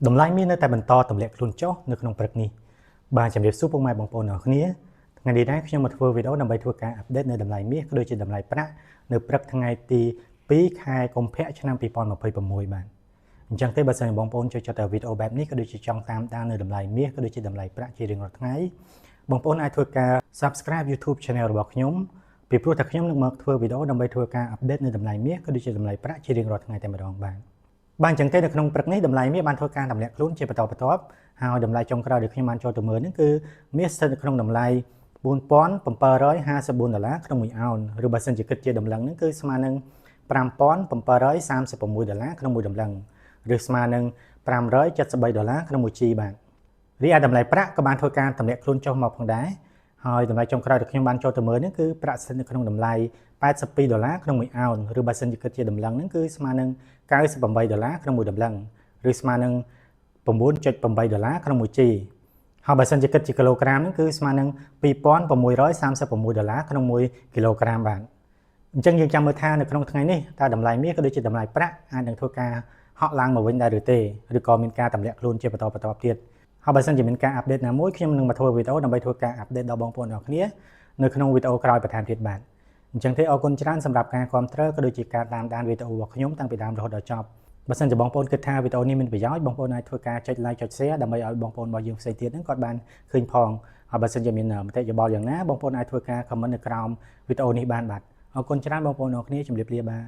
តម្លៃមាននៅតែបន្តទម្លាក់ខ្លួនចុះនៅក្នុងព្រឹកនេះបាទជំរាបសួរពុកម៉ែបងប្អូនអរគ្នាថ្ងៃនេះដែរខ្ញុំមកធ្វើវីដេអូដើម្បីធ្វើការអាប់ដេតនៅតម្លៃមាសក៏ដូចជាតម្លៃប្រាក់នៅព្រឹកថ្ងៃទី2ខែកុម្ភៈឆ្នាំ2026បាទអញ្ចឹងទេបើសិនជាបងប្អូនចូលចិត្តតែវីដេអូបែបនេះក៏ដូចជាចង់តាមដាននៅតម្លៃមាសក៏ដូចជាតម្លៃប្រាក់ជារៀងរាល់ថ្ងៃបងប្អូនអាចធ្វើការ Subscribe YouTube Channel របស់ខ្ញុំពីព្រោះតែខ្ញុំនឹងមកធ្វើវីដេអូដើម្បីធ្វើការអាប់ដេតនៅតម្លៃមាសក៏ដូចជាតម្លៃប្រាក់ជារៀងរាល់ថ្ងៃតែម្ដងបាទអញ្ចឹងទេនៅក្នុងព្រឹកនេះតម្លៃមាសបានធ្វើការទម្លាក់ខ្លួនជាបន្តបន្ទាប់ហើយតម្លៃចុងក្រោយដែលខ្ញុំបានចូលទៅមើលនេះគឺមាសស្ថិតនៅក្នុងតម្លៃ$4754ក្នុង1អោនឬបើសិនជាគិតជាតម្លឹងហ្នឹងគឺស្មើនឹង$5736ក្នុង1តម្លឹងឬស្មើនឹង$573ក្នុង1ជីបាទរីឯតម្លៃប្រាក់ក៏បានធ្វើការទម្លាក់ខ្លួនចុះមកផងដែរហើយតម្លៃចុងក្រោយដែលខ្ញុំបានចូលទៅមើលនេះគឺប្រាក់ស្ថិតនៅក្នុងតម្លៃ$82ក្នុង1អោនឬបើសិនជាគិតជាតម្លឹងហ្នឹងគឺស្មើនឹង$98ក្នុង1តម្លឹងឬស្មើនឹង$9.8ក្នុង1ជីហើយបើសិនជាគិតជាគីឡូក្រាមហ្នឹងគឺស្មើនឹង$2636ក្នុង1គីឡូក្រាមបាទអញ្ចឹងយើងចាំមើលថានៅក្នុងថ្ងៃនេះតើតម្លៃមាសក៏ដូចជាតម្លៃប្រាក់អាចនឹងធ្វើការហក់ឡើងមកវិញដែរឬទេឬក៏មានការទម្លាក់ខ្លួនជាបន្តបន្ទាប់ទៀតហើយបើសិនជាមានការអាប់ដេតណាមួយខ្ញុំនឹងមកធ្វើវីដេអូដើម្បីធ្វើការអាប់ដេតដល់បងប្អូនអរគ្នានៅក្នុងវីដេអូក្រោយបន្ថែមទៀតបាទអញ្ចឹងទេអរគុណច្រើនសម្រាប់ការគាំទ្រក៏ដូចជាការតាមដានវីដេអូរបស់ខ្ញុំតាំងពីដើមរហូតដល់ចប់បើសិនជាបងប្អូនគិតថាវីដេអូនេះមានប្រយោជន៍បងប្អូនអាចធ្វើការចុច like ចុច share ដើម្បីឲ្យបងប្អូនរបស់យើងផ្សេងទៀតហ្នឹងគាត់បានឃើញផងហើយបើសិនជាមានមតិយោបល់យ៉ាងណាបងប្អូនអាចធ្វើការ comment នៅក្រោមវីដេអូនេះបានបាទអរគុណច្រើនបងប្អូនអរគ្នាជម្រាបលាបាទ